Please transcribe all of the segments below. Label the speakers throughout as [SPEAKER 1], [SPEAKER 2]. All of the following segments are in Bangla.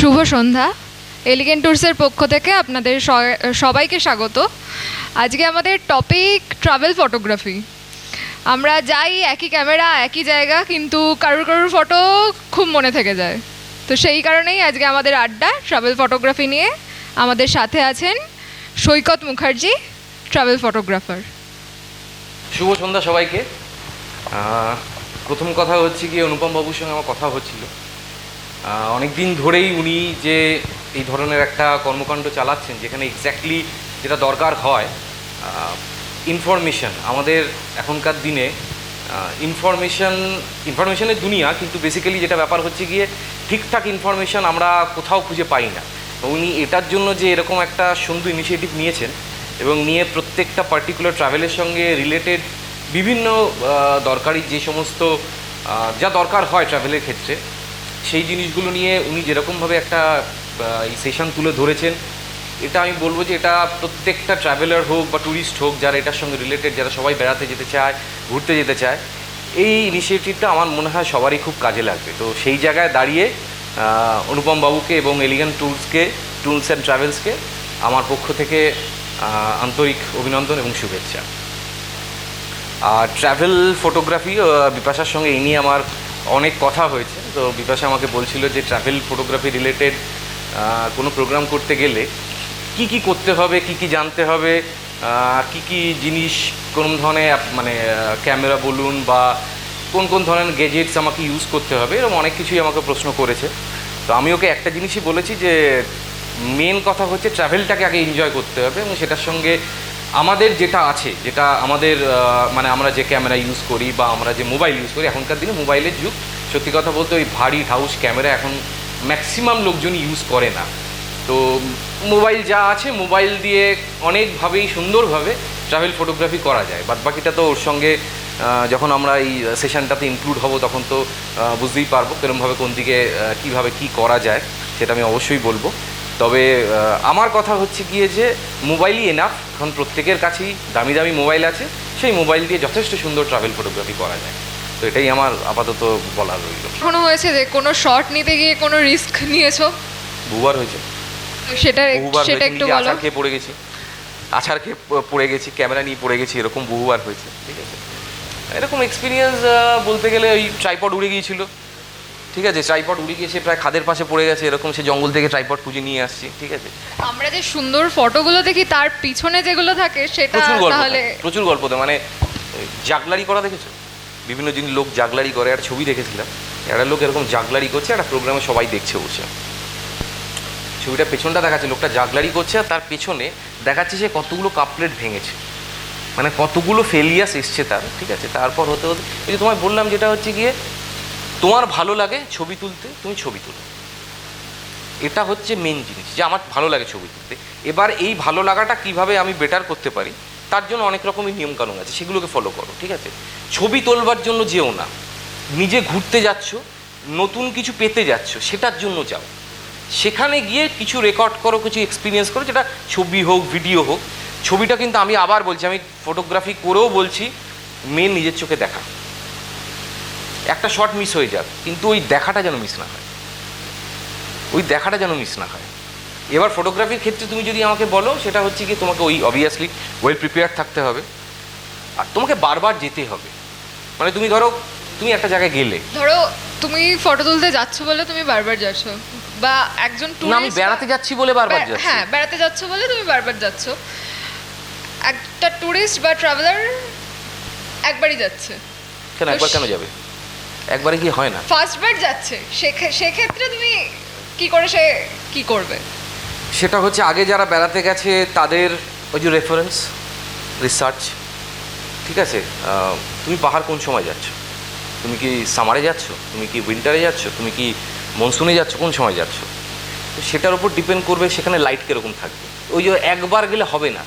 [SPEAKER 1] শুভ সন্ধ্যা। এলিগেন্ট ট্যুরসের পক্ষ থেকে আপনাদের সবাইকে স্বাগত। আজকে আমাদের টপিক ট্রাভেল ফটোগ্রাফি। আমরা যাই একই ক্যামেরা একই জায়গা, কিন্তু কারোর কারোর ফটো খুব মনে থেকে যায়। তো সেই কারণেই আজকে আমাদের আড্ডা ট্রাভেল ফটোগ্রাফি নিয়ে। আমাদের সাথে আছেন সৈকত মুখার্জি, ট্রাভেল ফটোগ্রাফার।
[SPEAKER 2] শুভ সন্ধ্যা সবাইকে। প্রথম কথা হচ্ছে কি, অনুপম বাবুর সঙ্গে আমার কথা হচ্ছিল। অনেক দিন ধরেই উনি যে এই ধরনের একটা কর্মকাণ্ড চালাচ্ছেন, যেখানে এক্স্যাক্টলি যেটা দরকার হয় ইনফরমেশন। আমাদের এখনকার দিনে ইনফরমেশনের দুনিয়া, কিন্তু বেসিক্যালি যেটা ব্যাপার হচ্ছে গিয়ে ঠিকঠাক ইনফরমেশন আমরা কোথাও খুঁজে পাই না। উনি এটার জন্য যে এরকম একটা সুন্দর ইনিশিয়েটিভ নিয়েছেন এবং নিয়ে প্রত্যেকটা পার্টিকুলার ট্রাভেলের সঙ্গে রিলেটেড বিভিন্ন দরকারি যে সমস্ত যা দরকার হয় ট্রাভেলের ক্ষেত্রে, সেই জিনিসগুলো নিয়ে উনি যেরকমভাবে একটা এই সেশন তুলে ধরেছেন, এটা আমি বলবো যে এটা প্রত্যেকটা ট্রাভেলার হোক বা ট্যুরিস্ট হোক, যারা এটার সঙ্গে রিলেটেড, যারা সবাই বেড়াতে যেতে চায়, ঘুরতে যেতে চায়, এই ইনিশিয়েটিভটা আমার মনে হয় সবারই খুব কাজে লাগবে। তো সেই জায়গায় দাঁড়িয়ে অনুপম বাবুকে এবং এলিগেন্ট ট্যুরস অ্যান্ড ট্রাভেলসকে আমার পক্ষ থেকে আন্তরিক অভিনন্দন এবং শুভেচ্ছা। আর ট্রাভেল ফটোগ্রাফি, বিপাশার সঙ্গে এই নিয়ে আমার অনেক কথা হয়েছে। তো বিপাশা আমাকে বলছিল যে ট্রাভেল ফটোগ্রাফি রিলেটেড কোনো প্রোগ্রাম করতে গেলে কি কি করতে হবে, কি কি জানতে হবে, কি কি জিনিস, কোন ধরনের মানে ক্যামেরা বলুন বা কোন কোন ধরনের গ্যাজেটস আমাকে ইউজ করতে হবে, এরকম অনেক কিছুই আমাকে প্রশ্ন করেছে। তো আমি ওকে একটা জিনিসই বলেছি যে মেন কথা হচ্ছে ট্রাভেলটাকে আগে এনজয় করতে হবে, এবং সেটার সঙ্গে আমাদের যেটা আছে, যেটা আমাদের মানে আমরা যে ক্যামেরা ইউজ করি বা আমরা যে মোবাইল ইউজ করি, এখনকার দিনে মোবাইলের যুগ। সত্যি কথা বলতে ওই ভারী ঢাউস ক্যামেরা এখন ম্যাক্সিমাম লোকজনই ইউজ করে না। তো মোবাইল যা আছে, মোবাইল দিয়ে অনেকভাবেই সুন্দরভাবে ট্রাভেল ফটোগ্রাফি করা যায়। বাদবাকিটা তো ওর সঙ্গে যখন আমরা এই সেশনটাতে ইনক্লুড হব, তখন তো বুঝতেই পারবো কিরমভাবে কোন দিকে কীভাবে কী করা যায়, সেটা আমি অবশ্যই বলবো। তবে আমার কথা হচ্ছে গিয়ে যে মোবাইলই এনাফ। এখন প্রত্যেকের কাছেই দামি দামি মোবাইল আছে, সেই মোবাইল দিয়ে যথেষ্ট সুন্দর ট্রাভেল ফটোগ্রাফি করা যায়। তো এটাই আমার আপাতত বলার রইল।
[SPEAKER 1] এখনো হয়েছে যে কোনো শট নিতে গিয়ে কোনো রিস্ক নিয়েছো?
[SPEAKER 2] বহুবার হয়েছে।
[SPEAKER 1] সেটা
[SPEAKER 2] বহুবার
[SPEAKER 1] একটু
[SPEAKER 2] হয়েছে,
[SPEAKER 1] বলো।
[SPEAKER 2] আছাড় খেয়ে পড়ে গেছি, ক্যামেরা নিয়ে পড়ে গেছি, এরকম বহুবার হয়েছে। ঠিক আছে, এরকম এক্সপিরিয়েন্স বলতে গেলে ওই ট্রাইপড উড়ে গিয়েছিল। ঠিক আছে, ট্রাইপড উড়ে গিয়েছে, প্রায় খাদের পাশে পড়ে গেছে, এরকম সে জঙ্গল থেকে ট্রাইপড খুঁজে নিয়ে আসছি। ঠিক আছে,
[SPEAKER 1] আমরা যে সুন্দর ফটোগুলো দেখি, তার পিছনে যেগুলো থাকে সেটা তাহলে
[SPEAKER 2] প্রচুর গল্প। মানে জাগলারি করা দেখেছো? বিভিন্ন জিনিস লোক জাগলারি করে। একটা ছবি দেখেছিলাম, একটা লোক এরকম জাগলারি করছে, একটা প্রোগ্রামে সবাই দেখছে বসে। ছবিটা পেছনটা দেখাচ্ছে, লোকটা জাগলারি করছে, আর তার পেছনে দেখাচ্ছে সে কতগুলো কাপ প্লেট ভেঙেছে, মানে কতগুলো ফেলিয়াস এসছে তার। ঠিক আছে, তারপর হতে হতে এই যে তোমায় বললাম, যেটা হচ্ছে গিয়ে তোমার ভালো লাগে ছবি তুলতে, তুমি ছবি তুলো। এটা হচ্ছে মেন জিনিস, যে আমার ভালো লাগে ছবি তুলতে। এবার এই ভালো লাগাটা কিভাবে আমি বেটার করতে পারি, তার জন্য অনেক রকমের নিয়মকানুন আছে, সেগুলোকে ফলো করো। ঠিক আছে, ছবি তোলবার জন্য যেও না, নিজে ঘুরতে যাচ্ছ, নতুন কিছু পেতে যাচ্ছ, সেটার জন্য যাও। সেখানে গিয়ে কিছু রেকর্ড করো, কিছু এক্সপিরিয়েন্স করো, যেটা ছবি হোক ভিডিও হোক। ছবিটা কিন্তু আমি আবার বলছি, আমি ফটোগ্রাফি করেও বলছি, মেন নিজের চোখে দেখা। একটা শট মিস হয়ে যাক, কিন্তু ওই দেখাটা যেন মিস না হয়, এবার ফটোগ্রাফির ক্ষেত্রে তুমি যদি আমাকে বলো, সেটা হচ্ছে কি, তোমাকে ওই অবভিয়াসলি ওয়েল প্রিপেয়ার থাকতে হবে, আর তোমাকে বারবার যেতে হবে। মানে তুমি ধরো তুমি একটা জায়গায় গেলে,
[SPEAKER 1] ধরো তুমি ফটো তুলতে যাচ্ছ বলে তুমি বারবার যাচ্ছ, বা একজন
[SPEAKER 2] না আমি বেড়াতে যাচ্ছি বলে বারবার যাচ্ছি।
[SPEAKER 1] হ্যাঁ, বেড়াতে যাচ্ছ বলে তুমি বারবার যাচ্ছ। একটা ট্যুরিস্ট বা ট্রাভেলার একবারই যাচ্ছে।
[SPEAKER 2] কেন একবার কেন যাবে? একবারে কি হয় না?
[SPEAKER 1] ফার্স্টবার যাচ্ছে, সেক্ষেত্রে তুমি কি করে সে কি করবে?
[SPEAKER 2] সেটা হচ্ছে আগে যারা বেড়াতে গেছে তাদের ওই যে রেফারেন্স, রিসার্চ। ঠিক আছে, তুমি পাহাড় কোন সময় যাচ্ছ? তুমি কি সামারে যাচ্ছ, তুমি কি উইন্টারে যাচ্ছ, তুমি কি মনসুনে যাচ্ছ, কোন সময় যাচ্ছ? তো সেটার উপর ডিপেন্ড করবে সেখানে লাইট কীরকম থাকবে। ওই যে একবার গেলে হবে না।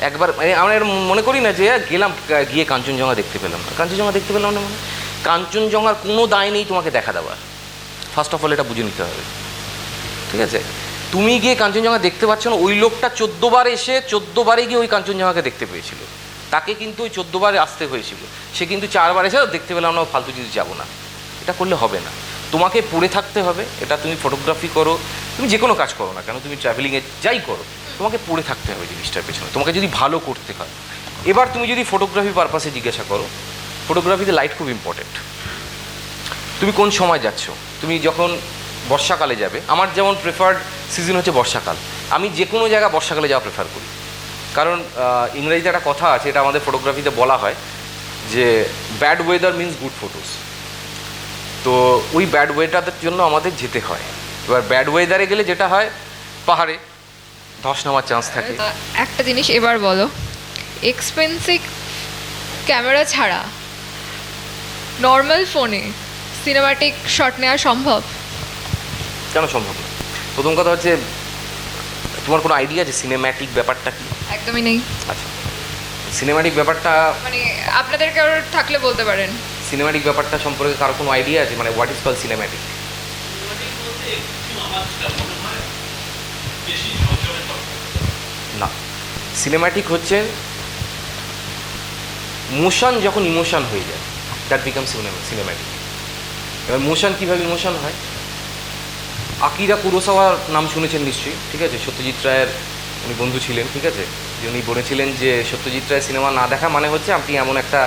[SPEAKER 2] একবার আমরা মনে করি না যে গেলাম, গিয়ে কাঞ্চনজঙ্ঘা দেখতে পেলাম না, মানে কাঞ্চনজঙ্ঘার কোনো দায় নেই তোমাকে দেখা দেওয়ার। ফার্স্ট অফ অল এটা বুঝে নিতে হবে। ঠিক আছে, তুমি গিয়ে কাঞ্চনজঙ্ঘা দেখতে পাচ্ছ না, ওই লোকটা 14 বার এসে 14 বারে গিয়ে ওই কাঞ্চনজঙ্ঘাকে দেখতে পেয়েছিল, তাকে কিন্তু ওই 14 বারে আসতে হয়েছিল। সে কিন্তু 4 বার এসে দেখতে পেলাম না, ফালতু জিনিস যাবো না, এটা করলে হবে না। তোমাকে পড়ে থাকতে হবে। এটা তুমি ফটোগ্রাফি করো, তুমি যে কোনো কাজ করো না কেন, তুমি ট্রাভেলিংয়ে যাই করো, তোমাকে পড়ে থাকতে হবে জিনিসটার পেছনে, তোমাকে যদি ভালো করতে হয়। এবার তুমি যদি ফটোগ্রাফি পারপাসে জিজ্ঞাসা করো, ফটোগ্রাফিতে লাইট খুব ইম্পর্টেন্ট। তুমি কোন সময় যাচ্ছ, তুমি যখন বর্ষাকালে যাবে, আমার যেমন প্রেফার্ড সিজন হচ্ছে বর্ষাকাল, আমি যে কোনো জায়গা বর্ষাকালে যাওয়া প্রেফার করি। কারণ ইংরেজিতে একটা কথা আছে, এটা আমাদের ফটোগ্রাফিতে বলা হয় যে bad weather means good photos. তো ওই ব্যাড ওয়েদারের জন্য আমাদের যেতে হয়। এবার ব্যাড ওয়েদারে গেলে যেটা হয়, পাহাড়ে ধস নামার চান্স থাকে।
[SPEAKER 1] একটা জিনিস এবার বলো, এক্সপেন্সিভ ক্যামেরা ছাড়া নর্মাল ফোনে সিনেম্যাটিক শট নেওয়া সম্ভব?
[SPEAKER 2] কেন সম্ভব না? প্রথম কথা হচ্ছে, তোমার কোনো আইডিয়া আছে সিনেম্যাটিক ব্যাপারটা কি?
[SPEAKER 1] একদমই নেই।
[SPEAKER 2] আচ্ছা, সিনেম্যাটিক ব্যাপারটা
[SPEAKER 1] মানে আপনাদের কারোর থাকলে বলতে পারেন।
[SPEAKER 2] সিনেম্যাটিক ব্যাপারটা সম্পর্কে কারো কোনো আইডিয়া আছে? মানে হোয়াট ইজ কল সিনেম্যাটিক? না, সিনেম্যাটিক হচ্ছে মোশন যখন ইমোশন হয়ে যায়, দ্যাট বিকাম সিনেম্যাটিক। এবার মোশন কীভাবে ইমোশন হয়? আকিরা কুরোসাওয়ার নাম শুনেছেন নিশ্চয়ই, ঠিক আছে? সত্যজিৎ রায়ের উনি বন্ধু ছিলেন, ঠিক আছে? যে উনি বলেছিলেন যে সত্যজিৎ রায়ের সিনেমা না দেখা মানে হচ্ছে আপনি এমন একটা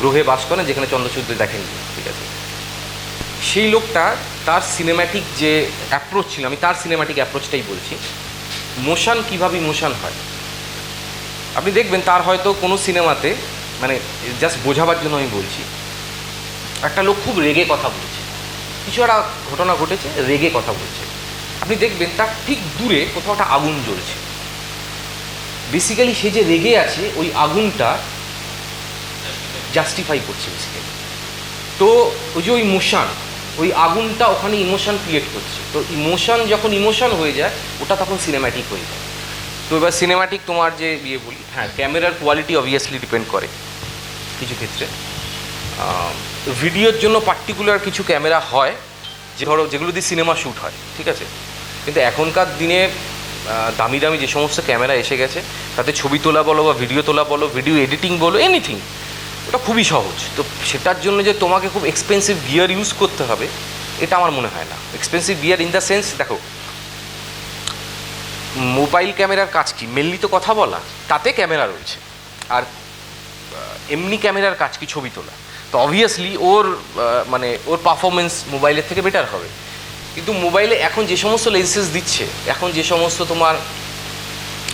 [SPEAKER 2] গ্রহে বাস করেন যেখানে চন্দ্রসূর্য দেখেননি, ঠিক আছে? সেই লোকটা তার সিনেম্যাটিক যে অ্যাপ্রোচ ছিল, আমি তার সিনেম্যাটিক অ্যাপ্রোচটাই বলছি। মোশন কীভাবে ইমোশন হয় আপনি দেখবেন, তার হয়তো কোনো সিনেমাতে, মানে জাস্ট বোঝাবার জন্য আমি বলছি, একটা লোক খুব রেগে কথা বলছে, কিছু একটা ঘটনা ঘটেছে, রেগে কথা বলছে, আপনি দেখবেন তার ঠিক দূরে কোথাও একটা আগুন জ্বলছে। বেসিক্যালি সে যে রেগে আছে, ওই আগুনটা জাস্টিফাই করছে বেসিক্যালি। তো ওই যে ওই মোশন, ওই আগুনটা ওখানে ইমোশন ক্রিয়েট করছে। তো ইমোশন যখন ইমোশন হয়ে যায়, ওটা তখন সিনেম্যাটিক হয়ে যায়। তো এবার সিনেম্যাটিক তোমার যে বলি, হ্যাঁ, ক্যামেরার কোয়ালিটি অবভিয়াসলি ডিপেন্ড করে কিছু ক্ষেত্রে। ভিডিওর জন্য পার্টিকুলার কিছু ক্যামেরা হয়, যে ধরো যেগুলো দিয়ে সিনেমা শ্যুট হয়, ঠিক আছে? কিন্তু এখনকার দিনে দামি দামি যে সমস্ত ক্যামেরা এসে গেছে, তাতে ছবি তোলা বলো বা ভিডিও তোলা বলো, ভিডিও এডিটিং বলো, এনিথিং, ওটা খুবই সহজ। তো সেটার জন্য যে তোমাকে খুব এক্সপেন্সিভ গিয়ার ইউজ করতে হবে, এটা আমার মনে হয় না। Expensive gear in the sense, দেখো, মোবাইল ক্যামেরার কাজ কি? মেনলি তো কথা বলা, তাতে ক্যামেরা রয়েছে। আর এমনি ক্যামেরার কাজ কি? ছবি তোলা। তো অবভিয়াসলি ওর মানে ওর পারফরমেন্স মোবাইলের থেকে বেটার হবে। কিন্তু মোবাইলে এখন যে সমস্ত লেন্সেস দিচ্ছে, এখন যে সমস্ত তোমার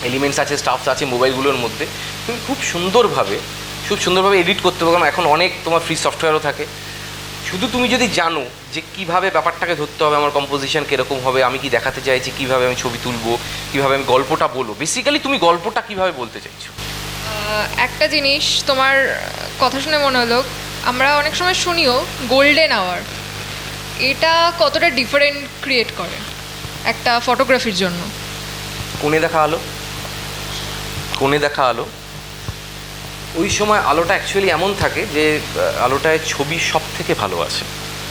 [SPEAKER 2] এলিমেন্টস আছে, স্টাফস আছে মোবাইলগুলোর মধ্যে, তুমি খুব সুন্দরভাবে এডিট করতে পারো। কারণ এখন অনেক তোমার ফ্রি সফটওয়্যারও থাকে। শুধু তুমি যদি জানো যে কীভাবে ব্যাপারটাকে ধরতে হবে, আমার কম্পোজিশন কীরকম হবে, আমি কি দেখাতে চাইছি, কীভাবে আমি ছবি তুলবো, কীভাবে আমি গল্পটা বলবো, বেসিক্যালি তুমি গল্পটা কীভাবে বলতে চাইছো।
[SPEAKER 1] একটা জিনিস তোমার কথা শুনে মনে হলো, আমরা অনেক সময় শুনিও গোল্ডেন আওয়ার, এটা কতটা ডিফারেন্ট ক্রিয়েট করে একটা ফটোগ্রাফির জন্য?
[SPEAKER 2] কোণে দেখা আলো, ওই সময় আলোটা অ্যাকচুয়ালি এমন থাকে যে আলোটায় ছবি সব থেকে ভালো আসে,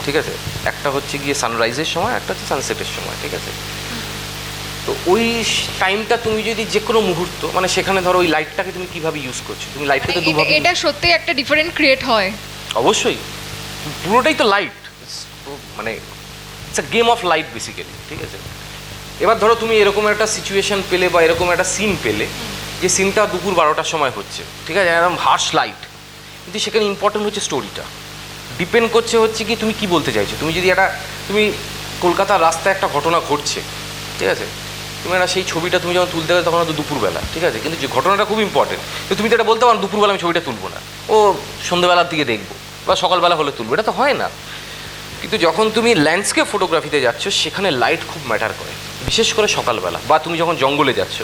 [SPEAKER 2] ঠিক আছে? একটা হচ্ছে গিয়ে সানরাইজের সময়, একটা হচ্ছে সানসেটের সময়, ঠিক আছে? তো ওই টাইমটা তুমি যদি যে কোনো মুহূর্ত, মানে সেখানে ধরো ওই লাইটটাকে তুমি কীভাবে ইউজ করছো, তুমি লাইটটাকে দুভাবে,
[SPEAKER 1] এটা সত্যি একটা ডিফারেন্ট ক্রিয়েট হয়।
[SPEAKER 2] অবশ্যই, পুরোটাই তো লাইট, মানে it's a game of light basically, ঠিক আছে? এবার ধরো তুমি এরকম একটা সিচুয়েশন পেলে বা এরকম একটা সিন পেলে, যে সিনটা দুপুর 12টার সময় হচ্ছে, ঠিক আছে, একদম হার্শ লাইট, কিন্তু সেখানে ইম্পর্টেন্ট হচ্ছে স্টোরিটা। ডিপেন্ড করছে হচ্ছে কি তুমি কি বলতে চাইছো। তুমি যদি তুমি কলকাতার রাস্তায় একটা ঘটনা ঘটছে, ঠিক আছে, তুমি সেই ছবিটা তুমি যখন তুলতে গেলে তখন হয়তো দুপুরবেলা, ঠিক আছে, কিন্তু যে ঘটনাটা খুব ইম্পর্টেন্ট, তো তুমি তো এটা বলতে পারো দুপুরবেলা আমি ছবিটা তুলবো না, ও সন্ধ্যেবেলার দিকে দেখবো বা সকালবেলা হলে তুলবো, এটা তো হয় না। কিন্তু যখন তুমি ল্যান্ডস্কেপ ফটোগ্রাফিতে যাচ্ছ, সেখানে লাইট খুব ম্যাটার করে, বিশেষ করে সকালবেলা, বা তুমি যখন জঙ্গলে যাচ্ছ,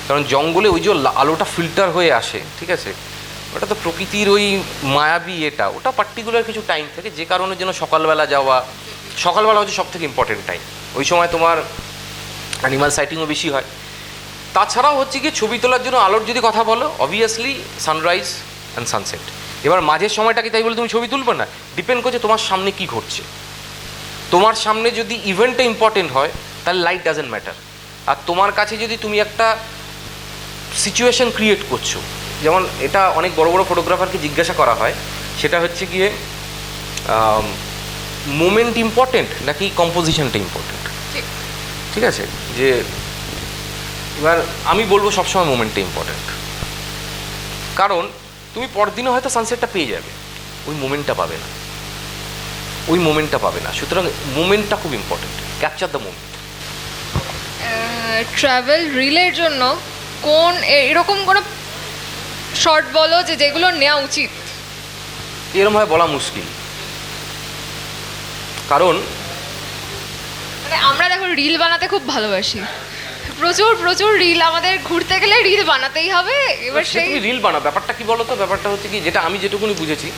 [SPEAKER 2] কারণ জঙ্গলে ওই যে আলোটা ফিল্টার হয়ে আসে, ঠিক আছে, ওটা তো প্রকৃতির ওই মায়াবী ওটা পার্টিকুলার কিছু টাইম থাকে, যে কারণের জন্য সকালবেলা হচ্ছে সব থেকে ইম্পর্টেন্ট টাইম। ওই সময় তোমার অ্যানিমাল সাইটিংও বেশি হয়। তাছাড়াও হচ্ছে কি ছবি তোলার জন্য আলোর যদি কথা বলো, অবভিয়াসলি সানরাইজ অ্যান্ড সানসেট। এবার মাঝের সময়টা কি তাই বলে তুমি ছবি তুলবে না? ডিপেন্ড করছে তোমার সামনে কি ঘটছে। তোমার সামনে যদি ইভেন্টটা ইম্পর্টেন্ট হয়, তাহলে লাইট ডাজেন্ট ম্যাটার। আর তোমার কাছে যদি তুমি একটা সিচুয়েশন ক্রিয়েট করছো, যেমন এটা অনেক বড় বড় ফটোগ্রাফারকে জিজ্ঞাসা করা হয়, সেটা হচ্ছে গিয়ে মোমেন্ট ইম্পর্টেন্ট নাকি কম্পোজিশনটা ইম্পর্টেন্ট?
[SPEAKER 1] ঠিক।
[SPEAKER 2] ঠিক আছে, যে এবার আমি বলবো সবসময় মোমেন্টটা ইম্পর্টেন্ট, কারণ তুমি পরদিনও হয়তো সানসেটটা পেয়ে যাবে, ওই মোমেন্টটা পাবে না, ওই মোমেন্টটা পাবে না। সুতরাং মোমেন্টটা খুব important, capture the moment.
[SPEAKER 1] Travel রিলের জন্য কোন এরকম কোনো শর্ট বলো যে যেগুলো নেওয়া উচিত?
[SPEAKER 2] এরমভাবে বলা মুশকিল, কারণ
[SPEAKER 1] মানে আমরা দেখো রিল বানাতে খুব ভালোবাসি, প্রচুর প্রচুর রিল, আমাদের ঘুরতে গেলে রিল বানাতেই হবে। এবার
[SPEAKER 2] সে
[SPEAKER 1] সেই
[SPEAKER 2] তুমি রিল বানাও, ব্যাপারটা কি বলো তো, ব্যাপারটা হচ্ছে কি, যেটা আমি যেটুকুনি বুঝেছি,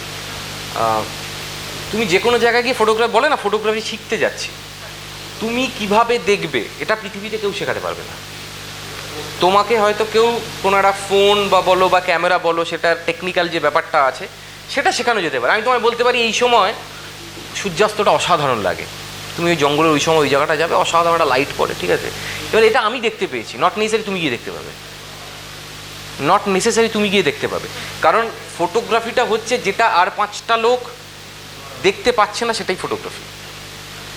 [SPEAKER 2] তুমি যে কোনো জায়গায় গিয়ে ফটোগ্রাফি বলে না, ফটোগ্রাফি শিখতে যাচ্ছি, তুমি কিভাবে দেখবে এটা পৃথিবীতে কেউ শেখাতে পারবে না। তোমাকে হয়তো কেউ কোনো একটা ফোন বা বলো বা ক্যামেরা বলো, সেটার টেকনিক্যাল যে ব্যাপারটা আছে সেটা শেখানো যেতে পারে। আমি তোমায় বলতে পারি এই সময় সূর্যাস্তটা অসাধারণ লাগে, তুমি ওই জঙ্গলের ওই সময় ওই জায়গাটা যাবে, অসাধারণ একটা লাইট পড়ে, ঠিক আছে। এবার এটা আমি দেখতে পেয়েছি, নট নেসেসারি তুমি গিয়ে দেখতে পাবে, নট নেসেসারি তুমি গিয়ে দেখতে পাবে, কারণ ফটোগ্রাফিটা হচ্ছে যেটা আর 5টা লোক দেখতে পাচ্ছে না, সেটাই ফটোগ্রাফি।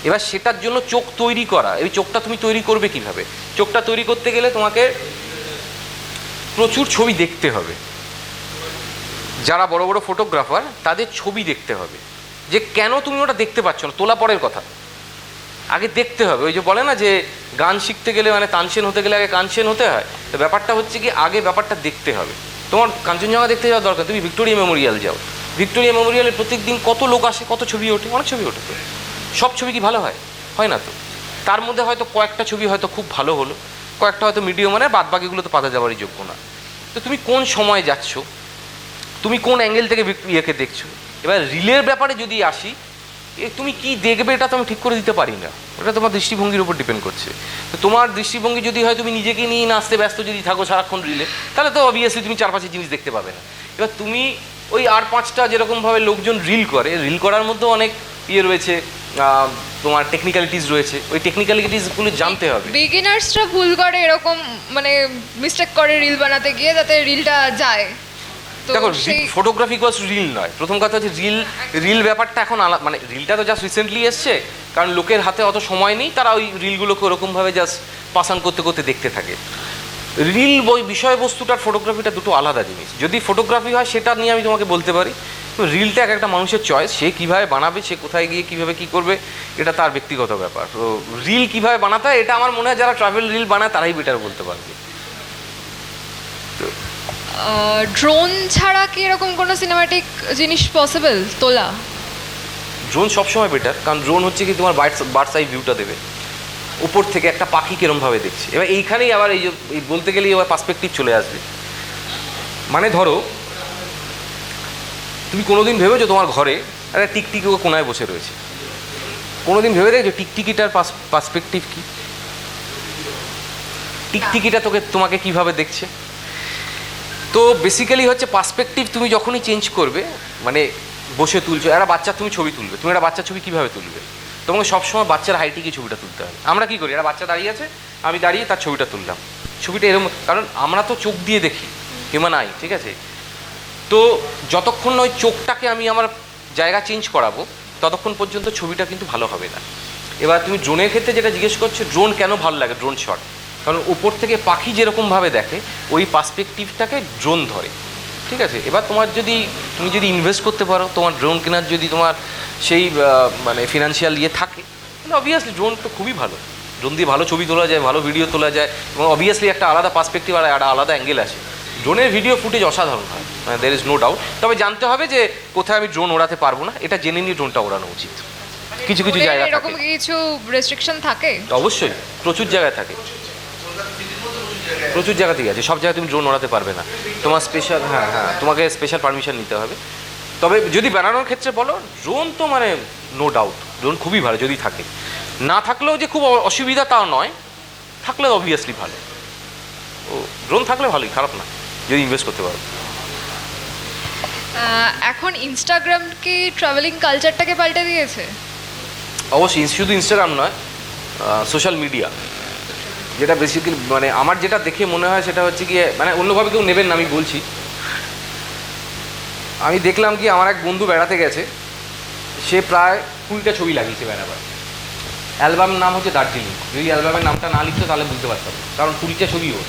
[SPEAKER 2] এবার সেটার জন্য চোখ তৈরি করা, এই চোখটা তুমি তৈরি করবে কিভাবে? চোখটা তৈরি করতে গেলে তোমাকে প্রচুর ছবি দেখতে হবে, যারা বড় বড় ফটোগ্রাফার তাদের ছবি দেখতে হবে, যে কেন তুমি ওটা দেখতে পাচ্ছ না, তোলা পরের কথা, আগে দেখতে হবে। ওই যে বলে না যে গান শিখতে গেলে মানে তানসেন হতে গেলে আগে কানসেন হতে হয়, তো ব্যাপারটা হচ্ছে কি আগে ব্যাপারটা দেখতে হবে। তোমার কাঞ্চনজঙ্ঘা দেখতে যাওয়ার দরকার, তুমি ভিক্টোরিয়া মেমোরিয়াল যাও, ভিক্টোরিয়া মেমোরিয়ালে প্রত্যেক দিন কত লোক আসে, কত ছবি ওঠে, অনেক ছবি ওঠে, তো সব ছবি কি ভালো হয়? হয় না তো। তার মধ্যে হয়তো কয়েকটা ছবি হয়তো খুব ভালো হলো, কয়েকটা হয়তো মিডিয়াম, মানে বাদ বাকিগুলো তো পাতা যাওয়ারই যোগ্য না। তো তুমি কোন সময় যাচ্ছ, তুমি কোন অ্যাঙ্গেল থেকে ইয়েকে দেখছো। এবার রিলের ব্যাপারে যদি আসি, তুমি কি দেখবে এটা তো আমি ঠিক করে দিতে পারি না, ওটা তোমার দৃষ্টিভঙ্গির উপর ডিপেন্ড করছে। তো তোমার দৃষ্টিভঙ্গি যদি হয় তুমি নিজেকে নিয়ে নাচতে ব্যস্ত যদি থাকো সারাক্ষণ রিলে, তাহলে তো অবভিয়াসলি তুমি 4-5 জিনিস দেখতে পাবে না। এবার তুমি ওই 8-5টা যেরকমভাবে লোকজন রিল করে, রিল করার মধ্যেও অনেক ইয়ে রয়েছে, তোমার টেকনিক্যালিটিস রয়েছে, ওই টেকনিক্যালিটিসগুলো জানতে হবে।
[SPEAKER 1] বিগিনার্সরা ভুল করে এরকম, মানে মিস্টেক করে রিল বানাতে গিয়ে, যাতে রিলটা যায়। তো
[SPEAKER 2] দেখো,
[SPEAKER 1] সেই
[SPEAKER 2] ফটোগ্রাফি কোর্স রিল নয়। প্রথম কথা হচ্ছে রিল ব্যাপারটা এখন মানে রিলটা তো জাস্ট রিসেন্টলি এসছে, কারণ লোকের হাতে অত সময় নেই, তারা ওই রিলগুলোকে ওরকমভাবে জাস্ট পাসান করতে করতে দেখতে থাকে। রিল বই বিষয়বস্তুটার ফটোগ্রাফিটা দুটো আলাদা জিনিস। যদি ফটোগ্রাফি হয় সেটা নিয়ে আমি তোমাকে বলতে পারি, রিলটা এক একটা মানুষের চয়েস, সে কীভাবে বানাবে, সে কোথায় গিয়ে কীভাবে কী করবে, এটা তার ব্যক্তিগত ব্যাপার। তো রিল কীভাবে বানাতে হয় এটা আমার মনে হয় যারা ট্রাভেল রিল বানায় তারাই বেটার বলতে পারবে।
[SPEAKER 1] ড্রোন ছাড়া কি এরকম কোনো সিনেমাটিক জিনিস পসিবল তোলা?
[SPEAKER 2] ড্রোন সবসময় বেটার, কারণ ড্রোন হচ্ছে কি তোমার বার্ডস আই ভিউটা দেবে, উপর থেকে একটা পাখি কিরমভাবে দেখছে। এবার এইখানেই আবার এই যে বলতে গেলেই আবার পার্সপেক্টিভ চলে আসবে। মানে ধরো তুমি কোনোদিন ভেবেছো তোমার ঘরে একটা টিকটিকি ও কোনায় বসে রয়েছে, কোনোদিন ভেবে দেখছো টিকটিকিটার পার্সপেক্টিভ কী, টিকটিকিটা তোমাকে কিভাবে দেখছে? তো বেসিক্যালি হচ্ছে পার্সপেক্টিভ তুমি যখনই চেঞ্জ করবে, মানে বসে তুলছো একটা বাচ্চা, তুমি ছবি তুলবে, তুমি একটা বাচ্চার ছবি কীভাবে তুলবে? তোমাকে সবসময় বাচ্চার হাইটে গিয়ে ছবিটা তুলতে হবে। আমরা কী করি, একটা বাচ্চা দাঁড়িয়ে আছে, আমি দাঁড়িয়ে তার ছবিটা তুললাম, ছবিটা এরকম, কারণ আমরা তো চোখ দিয়ে দেখি, হিউম্যান আই, ঠিক আছে। তো যতক্ষণ না ওই চোখটাকে আমি আমার জায়গা চেঞ্জ করাবো ততক্ষণ পর্যন্ত ছবিটা কিন্তু ভালো হবে না। এবার তুমি ড্রোনের ক্ষেত্রে যেটা জিজ্ঞেস করছো, ড্রোন কেন ভালো লাগে, ড্রোন শট, কারণ উপর থেকে পাখি যেরকমভাবে দেখে ওই পার্সপেক্টিভটাকে ড্রোন ধরে, ঠিক আছে। এবার তুমি যদি ইনভেস্ট করতে পারো, তোমার ড্রোন কেনার যদি তোমার সেই মানে ফিনান্সিয়াল ইয়ে থাকে, তাহলে অবভিয়াসলি ড্রোন তো খুবই ভালো। ড্রোন দিয়ে ভালো ছবি তোলা যায়, ভালো ভিডিও তোলা যায়, এবং অবভিয়াসলি একটা আলাদা পার্সপেক্টিভ আর একটা আলাদা অ্যাঙ্গেল আসে। ড্রোনের ভিডিও ফুটেজ অসাধারণ হয়, মানে দের ইজ নো ডাউট। তবে জানতে হবে যে কোথায় আমি ড্রোন ওড়াতে পারবো না, এটা জেনে নিয়ে ড্রোনটা ওড়ানো উচিত। কিছু কিছু জায়গা
[SPEAKER 1] এরকম
[SPEAKER 2] থাকে,
[SPEAKER 1] কিছু রেস্ট্রিকশন থাকে,
[SPEAKER 2] অবশ্যই প্রচুর জায়গায় থাকে, প্রচুর জায়গাতেই আছে। সব জায়গায় তুমি ড্রোন ওড়াতে পারবে না, তোমার স্পেশাল, হ্যাঁ, তোমাকে স্পেশাল পারমিশন নিতে হবে। তবে যদি বানানোর ক্ষেত্রে বলো, ড্রোন তো মানে নো ডাউট ড্রোন খুবই ভালো যদি থাকে, না থাকলেও যে খুব অসুবিধা তাও নয়, থাকলে অবভিয়াসলি ভালো। ও ড্রোন থাকলে ভালোই, খারাপ না যদি ইনভেস্ট করতে পারো।
[SPEAKER 1] এখন ইনস্টাগ্রাম কি ট্রাভেলিং কালচারটাকে পাল্টে দিয়েছে?
[SPEAKER 2] অবশ্যই, শুধু ইনস্টাগ্রাম নয়, সোশ্যাল মিডিয়া, যেটা বেসিক্যালি মানে আমার যেটা দেখে মনে হয় সেটা হচ্ছে গিয়ে, মানে অন্যভাবে কেউ নেবেন না আমি বলছি, আমি দেখলাম কি আমার এক বন্ধু বেড়াতে গেছে, সে প্রায় 20টা ছবি লাগিয়েছে বেড়াবার। অ্যালবাম নাম হচ্ছে দার্জিলিং। যদি অ্যালবামের নামটা না লিখতো তাহলে বুঝতে পারতাম, কারণ 20টা ছবি ওর।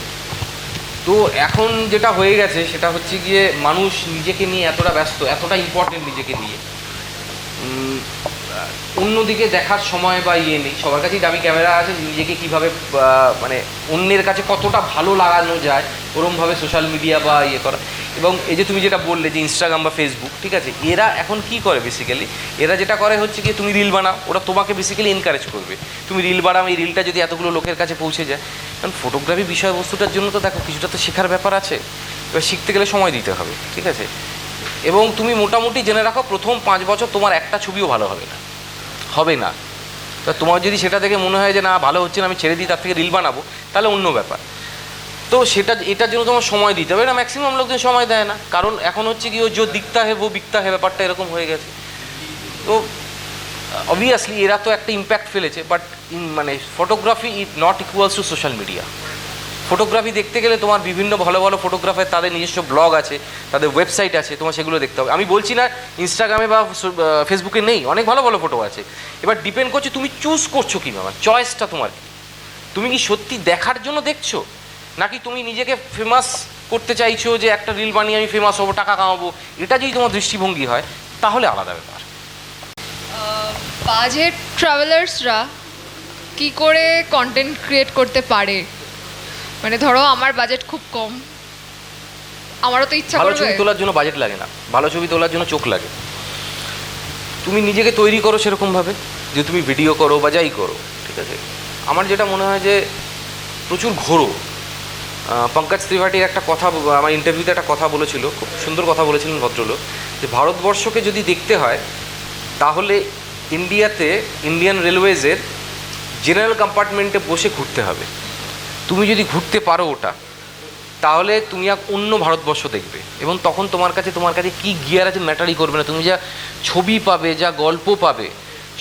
[SPEAKER 2] তো এখন যেটা হয়ে গেছে সেটা হচ্ছে গিয়ে মানুষ নিজেকে নিয়ে এতটা ব্যস্ত, এতটা ইম্পর্টেন্ট নিজেকে নিয়ে, অন্যদিকে দেখার সময় বা ইয়ে নেই। সবার কাছেই দামি ক্যামেরা আছে, নিজেকে কীভাবে মানে অন্যের কাছে কতটা ভালো লাগানো যায় ওরমভাবে সোশ্যাল মিডিয়া বা ইয়ে করা। এবং এই যে তুমি যেটা বললে যে ইনস্টাগ্রাম বা ফেসবুক, ঠিক আছে, এরা এখন কি করে বেসিক্যালি, এরা যেটা করে হচ্ছে কি তুমি রিল বানাও, ওরা তোমাকে বেসিক্যালি এনকারেজ করবে, তুমি রিল বানাও, এই রিলটা যদি এতগুলো লোকের কাছে পৌঁছে যায়। কারণ ফটোগ্রাফি বিষয়বস্তুটার জন্য তো দেখো কিছুটা তো শেখার ব্যাপার আছে, এবার শিখতে গেলে সময় দিতে হবে, ঠিক আছে। এবং তুমি মোটামুটি জেনে রাখো প্রথম 5 বছর তোমার একটা ছবিও ভালো হবে না, হবে না। তা তোমার যদি সেটা দেখে মনে হয় যে না ভালো হচ্ছে না, আমি ছেড়ে দিই, তার থেকে রিল বানাবো, তাহলে অন্য ব্যাপার। তো সেটা এটার জন্য তোমার সময় দিতে হবে না। ম্যাক্সিমাম লোকজন সময় দেয় না, কারণ এখন হচ্ছে কি ও যে দিকতা হে ও বিকতা হে, ব্যাপারটা এরকম হয়ে গেছে। তো অবভিয়াসলি এরা তো একটা ইম্প্যাক্ট ফেলেছে, বাট মানে photography is not equals to social media. Photography দেখতে গেলে তোমার বিভিন্ন ভালো ভালো ফটোগ্রাফার, তাদের নিজস্ব ব্লগ আছে, তাদের ওয়েবসাইট আছে, তোমার সেগুলো দেখতে হবে। আমি বলছি না ইনস্টাগ্রামে বা ফেসবুকে নেই, অনেক ভালো ভালো ফটো আছে। এবার ডিপেন্ড করছে তুমি চুজ করছো কী, ব্যাপার চয়েসটা তোমার কী। তুমি কি সত্যি দেখার জন্য দেখছো, নাকি তুমি নিজেকে ফেমাস করতে চাইছো যে একটা রিল বানিয়ে আমি ফেমাস হবো, টাকা কামাবো? এটা যদি তোমার দৃষ্টিভঙ্গি হয় তাহলে আলাদা ব্যাপার।
[SPEAKER 1] বাজেট ট্রাভেলার্সরা কি করে কন্টেন্ট ক্রিয়েট করতে পারে? মানে ধরো আমার বাজেট খুব কম, আমারও তো ইচ্ছা
[SPEAKER 2] ভালো
[SPEAKER 1] করবে।
[SPEAKER 2] ছবি তোলার জন্য বাজেট লাগে না, ভালো ছবি তোলার জন্য চোখ লাগে। তুমি নিজেকে তৈরি করো সেরকমভাবে, যে তুমি ভিডিও করো বা যাই করো, ঠিক আছে। আমার যেটা মনে হয় যে প্রচুর ঘোরো। পঙ্কজ ত্রিপাঠীর একটা কথা, আমার ইন্টারভিউতে একটা কথা বলেছিল, খুব সুন্দর কথা বলেছিলেন ভদ্রলোক, যে ভারতবর্ষকে যদি দেখতে হয় তাহলে ইন্ডিয়াতে ইন্ডিয়ান রেলওয়েজের জেনারেল কম্পার্টমেন্টে বসে ঘুরতে হবে। তুমি যদি ঘুরতে পারো ওটা, তাহলে তুমি এক অন্য ভারতবর্ষ দেখবে। এবং তখন তোমার কাছে কী গিয়ার আছে ম্যাটারই করবে না। তুমি যা ছবি পাবে, যা গল্প পাবে,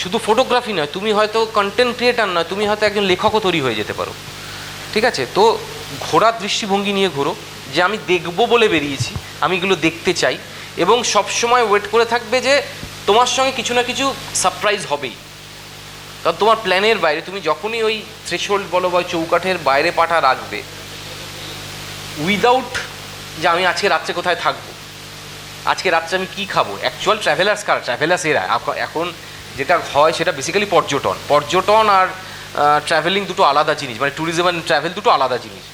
[SPEAKER 2] শুধু ফটোগ্রাফি নয়, তুমি হয়তো কন্টেন্ট ক্রিয়েটার নয়, তুমি হয়তো একজন লেখকও তৈরি হয়ে যেতে পারো, ঠিক আছে। তো ঘোরার দৃষ্টিভঙ্গি নিয়ে ঘোরো, যে আমি দেখবো বলে বেরিয়েছি, আমি এগুলো দেখতে চাই, এবং সবসময় ওয়েট করে থাকবে যে তোমার সঙ্গে কিছু না কিছু সারপ্রাইজ হবেই। কারণ তোমার প্ল্যানের বাইরে, তুমি যখনই ওই থ্রেশহোল্ড বলো বা চৌকাঠের বাইরে পাটা রাখবে, উইদাউট যে আমি আজকে রাত্রে কোথায় থাকবো, আজকে রাত্রে আমি কী খাবো, অ্যাকচুয়াল ট্রাভেলার্স এরা এখন যেটা হয় সেটা বেসিক্যালি পর্যটন আর ট্রাভেলিং দুটো আলাদা জিনিস, মানে ট্যুরিজম অ্যান্ড ট্রাভেল দুটো আলাদা জিনিস।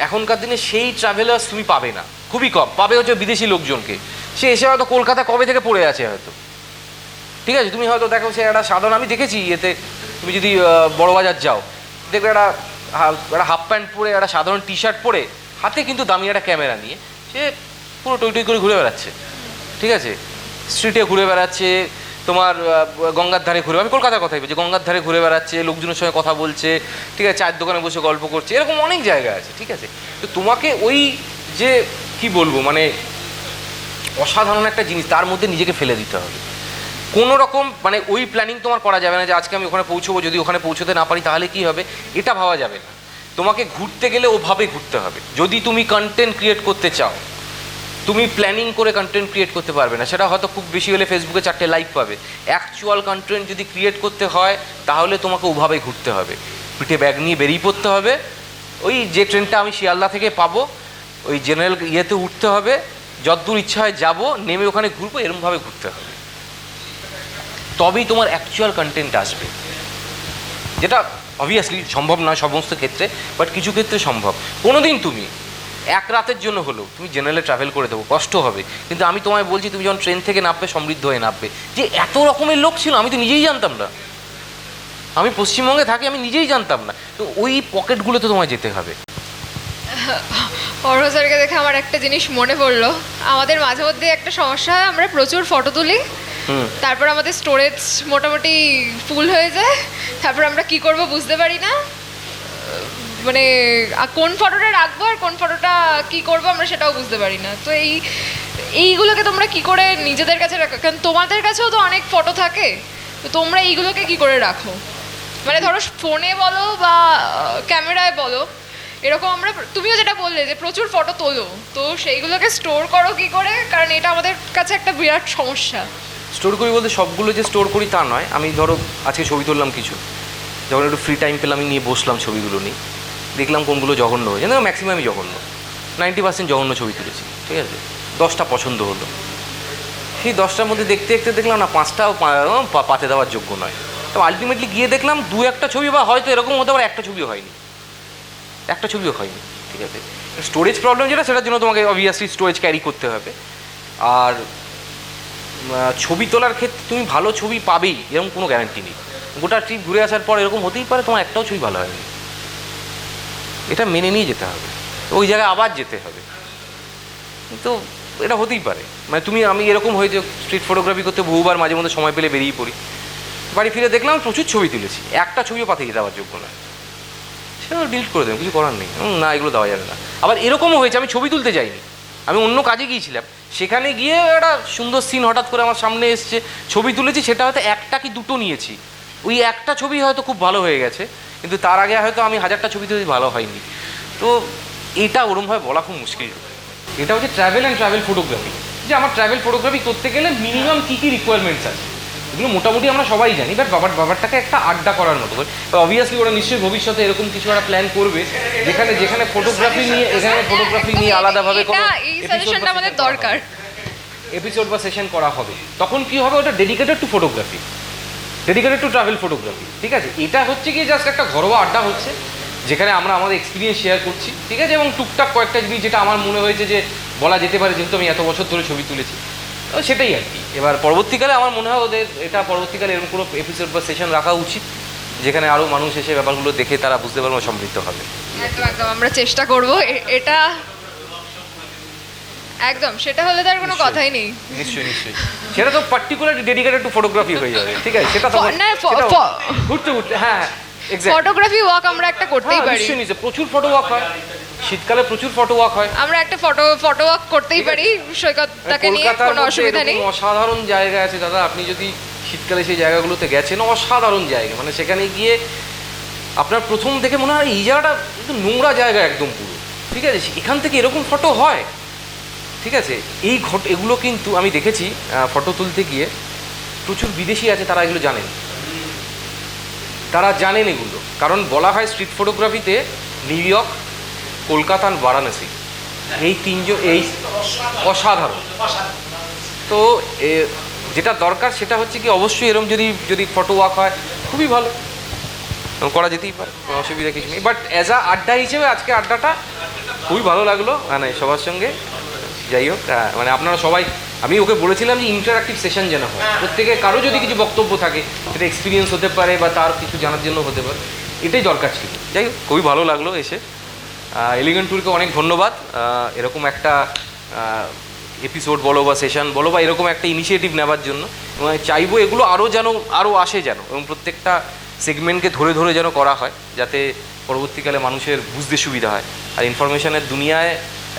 [SPEAKER 2] এখনকার দিনে সেই ট্রাভেলার্স তুমি পাবে না, খুবই কম পাবে। হচ্ছে বিদেশি লোকজনকে, সে এসে হয়তো কলকাতা কবে থেকে পড়ে আছে হয়তো, ঠিক আছে। তুমি হয়তো দেখো সে একটা সাধারণ, আমি দেখেছি এতে, তুমি যদি বড়বাজার যাও দেখবে একটা হাফ প্যান্ট পরে, একটা সাধারণ টি শার্ট পরে, হাতে কিন্তু দামি একটা ক্যামেরা নিয়ে সে পুরো টই টই করে ঘুরে বেড়াচ্ছে, ঠিক আছে। স্ট্রিটে ঘুরে বেড়াচ্ছে, তোমার গঙ্গার ধারে ঘুরে, আমি কলকাতার কথাই বলছি, গঙ্গার ধারে ঘুরে বেড়াচ্ছে, লোকজনের সঙ্গে কথা বলছে, ঠিক আছে, চায়ের দোকানে বসে গল্প করছে, এরকম অনেক জায়গা আছে, ঠিক আছে। তো তোমাকে ওই যে কি বলবো, মানে অসাধারণ একটা জিনিস, তার মধ্যে নিজেকে ফেলে দিতে হবে। কোনো রকম মানে ওই প্ল্যানিং তোমার করা যাবে না যে আজকে আমি ওখানে পৌঁছবো, যদি ওখানে পৌঁছতে না পারি তাহলে কী হবে, এটা ভাবা যাবে না। তোমাকে ঘুরতে গেলে ওভাবে ঘুরতে হবে। যদি তুমি কন্টেন্ট ক্রিয়েট করতে চাও, তুমি প্ল্যানিং করে কন্টেন্ট ক্রিয়েট করতে পারবে না। সেটা হয়তো খুব বেশি হলে ফেসবুকে 4টে লাইক পাবে। অ্যাকচুয়াল কন্টেন্ট যদি ক্রিয়েট করতে হয় তাহলে তোমাকে ওভাবে ঘুরতে হবে, পিঠে ব্যাগ নিয়ে বেরিয়ে পড়তে হবে। ওই যে ট্রেনটা আমি শিয়ালদা থেকে পাবো, ওই জেনারেল ইয়েতে উঠতে হবে, যতদূর ইচ্ছা হয় যাবো, নেমে ওখানে ঘুরবো, এরমভাবে ঘুরতে হবে। তবেই তোমার অ্যাকচুয়াল কন্টেন্ট আসবে, যেটা অবভিয়াসলি সম্ভব নয় সমস্ত ক্ষেত্রে, বাট কিছু ক্ষেত্রে সম্ভব। কোনো দিন তুমি এক রাতের জন্য হলেও তুমি জেনারেলে ট্রাভেল করে দেবো, কষ্ট হবে, কিন্তু আমি তোমায় বলছি তুমি যখন ট্রেন থেকে নামবে সমৃদ্ধ হয়ে নামবে। যে এত রকমের লোক ছিল আমি তো নিজেই জানতাম না, আমি পশ্চিমবঙ্গে থাকি, আমি নিজেই জানতাম না। তো ওই পকেটগুলোতে তোমায় যেতে হবে।
[SPEAKER 1] অর্ঘ স্যারকে দেখে আমার একটা জিনিস মনে পড়লো, আমাদের মাঝে মধ্যে একটা সমস্যা হয়, আমরা প্রচুর ফটো তুলি, তারপর আমাদের স্টোরেজ মোটামুটি ফুল হয়ে যায়, তারপর আমরা কি করব বুঝতে পারি না, মানে কোন ফটোটা রাখবো আর কোন ফটোটা কি করবো আমরা সেটাও বুঝতে পারি না। তো এইগুলোকে তোমরা কি করে নিজেদের কাছে রাখো? কারণ তোমাদের কাছেও তো অনেক ফটো থাকে, তো তোমরা এইগুলোকে কি করে রাখো? মানে ধরো ফোনে বলো বা ক্যামেরায় বলো, এরকম আমরা, তুমিও যেটা বললে যে প্রচুর ফটো তোলো, তো সেইগুলোকে স্টোর করো কি করে? কারণ এটা আমাদের কাছে একটা বিরাট সমস্যা।
[SPEAKER 2] স্টোর করি বলতে সবগুলো যে স্টোর করি তা নয়। আমি ধরো আজকে ছবি তুললাম কিছু, যখন একটু ফ্রি টাইম পেলাম আমি নিয়ে বসলাম ছবিগুলো নিয়ে, দেখলাম কোনগুলো জঘন্য হয়েছে, না ম্যাক্সিমামই জঘন্য, 90% জঘন্য ছবি তুলেছি, ঠিক আছে। 10টা পছন্দ হলো, সেই 10টার মধ্যে দেখতে দেখতে দেখলাম না 5টাও পাতে দেওয়ার যোগ্য নয়। তো আলটিমেটলি গিয়ে দেখলাম 2-1টা ছবি, বা হয়তো এরকম হতে পারে একটা ছবিও হয়নি, একটা ছবিও হয়নি, ঠিক আছে। স্টোরেজ প্রবলেম যেটা, সেটার জন্য তোমাকে অবভিয়াসলি স্টোরেজ ক্যারি করতে হবে। আর ছবি তোলার ক্ষেত্রে তুমি ভালো ছবি পাবেই এরকম কোনো গ্যারান্টি নেই। গোটা ট্রিপ ঘুরে আসার পর এরকম হতেই পারে তোমার একটাও ছবি ভালো হয়নি, এটা মেনে নিয়ে যেতে হবে, ওই জায়গায় আবার যেতে হবে। তো এটা হতেই পারে, মানে আমি এরকম হয়েছে স্ট্রিট ফটোগ্রাফি করতে বহুবার মাঝে মধ্যে সময় পেলে বেরিয়ে পড়ি, বাড়ি ফিরে দেখলাম প্রচুর ছবি তুলেছি, একটা ছবিও পাঠিয়ে দেওয়ার যোগ্য নয়, সেটা ডিলিট করে দেবেন, কিছু করার নেই, না এগুলো দেওয়া যাবে না। আবার এরকমও হয়েছে আমি ছবি তুলতে যাইনি, আমি অন্য কাজে গিয়েছিলাম, সেখানে গিয়ে একটা সুন্দর সিন হঠাৎ করে আমার সামনে এসছে, ছবি তুলেছি, সেটা হয়তো একটা কি দুটো নিয়েছি, ওই একটা ছবি হয়তো খুব ভালো হয়ে গেছে, কিন্তু তার আগে হয়তো আমি 1000টা ছবি তুলেছি ভালো হয়নি। তো এটা ওরমভাবে বলা খুব মুশকিল। এটা হচ্ছে ট্রাভেল অ্যান্ড ট্রাভেল ফটোগ্রাফি, যে আমার ট্রাভেল ফটোগ্রাফি করতে গেলে মিনিমাম কী কী রিকোয়ারমেন্টস আছে এগুলো মোটামুটি আমরা সবাই জানি, বাট বাবারটাকে একটা আড্ডা করার মতো করে। অবভিয়াসলি ওরা নিশ্চয়ই ভবিষ্যতে এরকম কিছু একটা প্ল্যান করবে, যেখানে ফটোগ্রাফি নিয়ে, এখানে ফটোগ্রাফি নিয়ে আলাদাভাবে কোনো এপিসোড বা সেশন করা হবে। তখন কি হবে, ওটা dedicated to photography, dedicated to travel photography, ঠিক আছে। এটা হচ্ছে কি জাস্ট একটা ঘরোয়া আড্ডা হচ্ছে, যেখানে আমরা আমাদের এক্সপিরিয়েন্স শেয়ার করছি, ঠিক আছে, এবং টুকটাক কয়েকটা জিনিস যেটা আমার মনে হয়েছে যে বলা যেতে পারে, যেহেতু আমি এত বছর ধরে ছবি তুলেছি, সেটাই আর কি। এবার পরবর্তীকালে আমার মনে হয় ওদের এটা পরবর্তীকালে এরকম কোনো এপিসোড বা সেশন রাখা উচিত, যেখানে আরও মানুষ এসে ব্যাপারগুলো দেখে তারা বুঝতে পারবে, সমৃদ্ধ হবে।
[SPEAKER 1] একদম একদম আমরা চেষ্টা করব এটা, একদম সেটা হলে তার কোনো কথাই নেই।
[SPEAKER 2] নিশ্চয়ই নিশ্চয়ই, সেটা তো পার্টিকুলারলি ডেডিকেটেড টু ফটোগ্রাফি হয়ে যাবে, ঠিক আছে। সেটা তো ঘুরতে ঘুরতে, হ্যাঁ
[SPEAKER 1] ফটোগ্রাফি ওয়াক আমরা একটা করতেই পারি,
[SPEAKER 2] নিশ্চয়ই নিশ্চয়ই, প্রচুর ফটো ওয়াক হয়, শীতকালে প্রচুর ফটো ওয়াক হয়,
[SPEAKER 1] আমরা একটা ফটো ওয়াক করতেই পারি সৈকতটাকে নিয়ে, কোনো অসুবিধা নেই।
[SPEAKER 2] অসাধারণ জায়গা আছে দাদা, আপনি যদি শীতকালে সেই জায়গাগুলোতে গেছেন, অসাধারণ জায়গা, মানে সেখানে গিয়ে আপনার প্রথম দেখে মনে হয় এই জায়গাটা কিন্তু নোংরা জায়গা একদম পুরো, ঠিক আছে, এখান থেকে এরকম ফটো হয়, ঠিক আছে। এগুলো কিন্তু আমি দেখেছি ফটো তুলতে গিয়ে প্রচুর বিদেশি আছে, তারা এগুলো জানেন, তারা জানেন এগুলো, কারণ বলা হয় স্ট্রিট ফটোগ্রাফিতে নিউ ইয়র্ক, কলকাতা আর বারাণসী, এই তিনজন এই অসাধারণ। তো যেটা দরকার সেটা হচ্ছে কি, অবশ্যই এরকম যদি ফটো ওয়াক হয় খুবই ভালো, করা যেতেই পারে, কোনো অসুবিধা কিছু নেই। বাট অ্যাজ আ আড্ডা হিসেবে আজকে আড্ডাটা খুবই ভালো লাগলো, মানে সবার সঙ্গে। যাই হোক, মানে আপনারা সবাই, আমি ওকে বলেছিলাম যে ইন্টারঅ্যাক্টিভ সেশন যেন হয়, প্রত্যেকে কারো যদি কিছু বক্তব্য থাকে, সেটা এক্সপিরিয়েন্স হতে পারে বা তার কিছু জানার জন্য হতে পারে, এটাই দরকার ছিল। যাই হোক, খুবই ভালো লাগলো এসে। এলিগেন্ট ট্যুরকে অনেক ধন্যবাদ, এরকম একটা এপিসোড বলো বা সেশন বলো বা এরকম একটা ইনিশিয়েটিভ নেওয়ার জন্য, এবং চাইবো এগুলো আরও আসে যেন, এবং প্রত্যেকটা সেগমেন্টকে ধরে ধরে যেন করা হয়, যাতে পরবর্তীকালে মানুষের বুঝতে সুবিধা হয়। আর ইনফরমেশনের দুনিয়ায়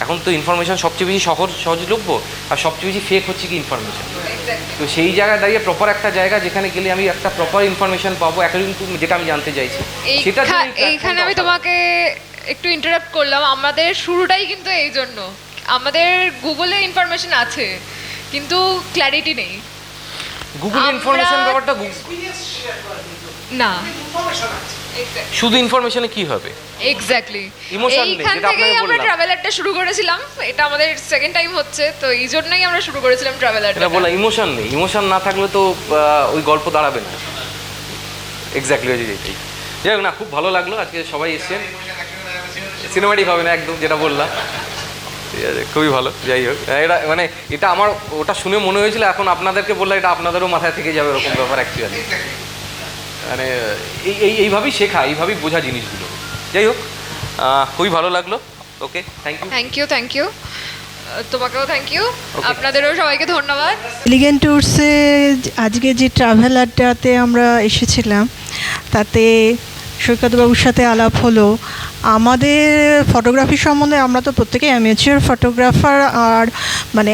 [SPEAKER 2] এখন তো ইনফরমেশন সবচেয়ে বেশি সহজলভ্য, আর সবচেয়ে বেশি ফেক হচ্ছে কি ইনফরমেশন। তো সেই জায়গায় দাঁড়িয়ে প্রপার একটা জায়গা যেখানে গেলে আমি একটা প্রপার ইনফরমেশন পাবো, অ্যাকর্ডিং টু যেটা আমি জানতে চাইছি, সেটা
[SPEAKER 1] এইখানে আমি তোমাকে একটু ইন্টারাপ্ট করলাম। আমাদের শুরুটাই কিন্তু এই জন্য, আমাদের গুগলে ইনফরমেশন আছে কিন্তু ক্ল্যারিটি নেই।
[SPEAKER 2] গুগল ইনফরমেশন ব্যাপারটা
[SPEAKER 1] না,
[SPEAKER 2] শুধু ইনফরমেশনে কি হবে,
[SPEAKER 1] এক্স্যাক্টলি
[SPEAKER 2] ইমোশন নেই,
[SPEAKER 1] এইখান
[SPEAKER 2] যেটা আপনাকে
[SPEAKER 1] থেকেই আমরা
[SPEAKER 2] বললাম।
[SPEAKER 1] ট্রাভেলারটা শুরু করেছিলাম, এটা আমাদের সেকেন্ড টাইম হচ্ছে, তো এই জন্যই আমরা শুরু করেছিলাম ট্রাভেলারটা।
[SPEAKER 2] এটা বলা ইমোশন নেই, ইমোশন না থাকলে তো ওই গল্প দাঁড়াবে না। এক্স্যাক্টলি ওই যেটাই। যাই হোক, না খুব ভালো লাগলো আজকে সবাই এসছেন, সিনেমাটিক হবে না একদম, যেটা বললাম, ঠিক আছে, খুবই ভালো। যাই হোক, এটা আমার ওটা শুনে মনে হয়েছিল, এখন আপনাদেরকে বললে এটা আপনাদেরও মাথায় থেকে যাবে, এরকম ব্যাপার অ্যাকচুয়ালি, মানে এইভাবেই শেখা, এইভাবেই বোঝা জিনিসগুলো। যাই হোক, খুবই ভালো লাগলো। ওকে,
[SPEAKER 1] থ্যাংক ইউ তোমাকেও থ্যাংক ইউ, আপনাদেরও সবাইকে ধন্যবাদ।
[SPEAKER 3] এলিগেন্ট ট্যুরসে আজকে যে ট্রাভেল আড্ডাতে আমরা এসেছিলাম, তাতে সৈকতবাবুর সাথে আলাপ হলো। আমাদের ফটোগ্রাফি সম্বন্ধে, আমরা তো প্রত্যেকেই অ্যামেচার ফটোগ্রাফার, আর মানে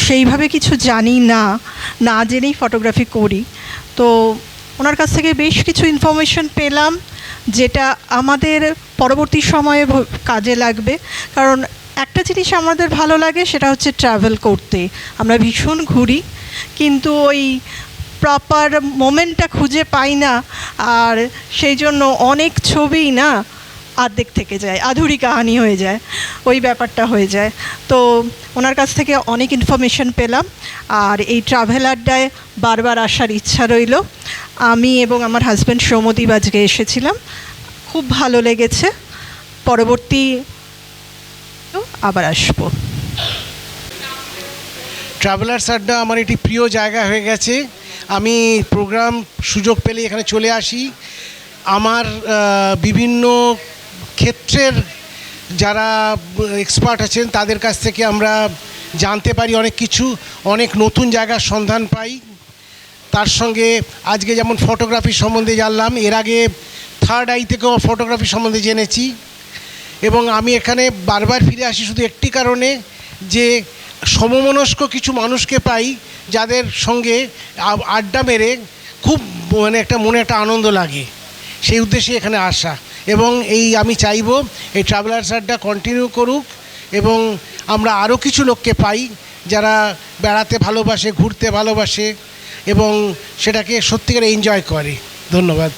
[SPEAKER 3] সেইভাবে কিছু জানি না জেনেই ফটোগ্রাফি করি। তো ওনার কাছ থেকে বেশ কিছু ইনফরমেশন পেলাম, যেটা আমাদের পরবর্তী সময়ে কাজে লাগবে। কারণ একটা জিনিস আমাদের ভালো লাগে, সেটা হচ্ছে ট্রাভেল করতে। আমরা ভীষণ ঘুরি, কিন্তু ওই প্রপার মোমেন্টটা খুঁজে পাই না, আর সেই জন্য অনেক ছবিই না অর্ধেক থেকে যায়, আধুরি কাহানি হয়ে যায়, ওই ব্যাপারটা হয়ে যায়। তো ওনার কাছ থেকে অনেক ইনফরমেশন পেলাম, আর এই ট্রাভেল আড্ডায় বারবার আসার ইচ্ছা রইল। আমি এবং আমার হাজব্যান্ড সৌমদীপ আজকে এসেছিলাম, খুব ভালো লেগেছে। পরবর্তী আবার আসবো।
[SPEAKER 4] ট্রাভেলার্স আড্ডা আমার একটি প্রিয় জায়গা হয়ে গেছে। আমি প্রোগ্রাম সুযোগ পেলে এখানে চলে আসি। আমার বিভিন্ন ক্ষেত্রের যারা এক্সপার্ট আছেন তাদের কাছ থেকে আমরা জানতে পারি অনেক কিছু, অনেক নতুন জায়গার সন্ধান পাই। তার সঙ্গে আজকে যেমন ফটোগ্রাফি সম্বন্ধে জানলাম, এর আগে থার্ড আই থেকেও ফটোগ্রাফি সম্বন্ধে জেনেছি। এবং আমি এখানে বারবার ফিরে আসি শুধু একটি কারণে, যে সমমনস্ক কিছু মানুষকে পাই যাদের সঙ্গে আড্ডা মেরে খুব মনে একটা আনন্দ লাগে, সেই উদ্দেশ্যে এখানে আসা। এবং আমি চাইবো এই ট্রাভেলার্স আড্ডা কন্টিনিউ করুক এবং আমরা আরও কিছু লোককে পাই যারা বেড়াতে ভালোবাসে, ঘুরতে ভালোবাসে এবং সেটাকে সত্যিকার এনজয় করে। ধন্যবাদ।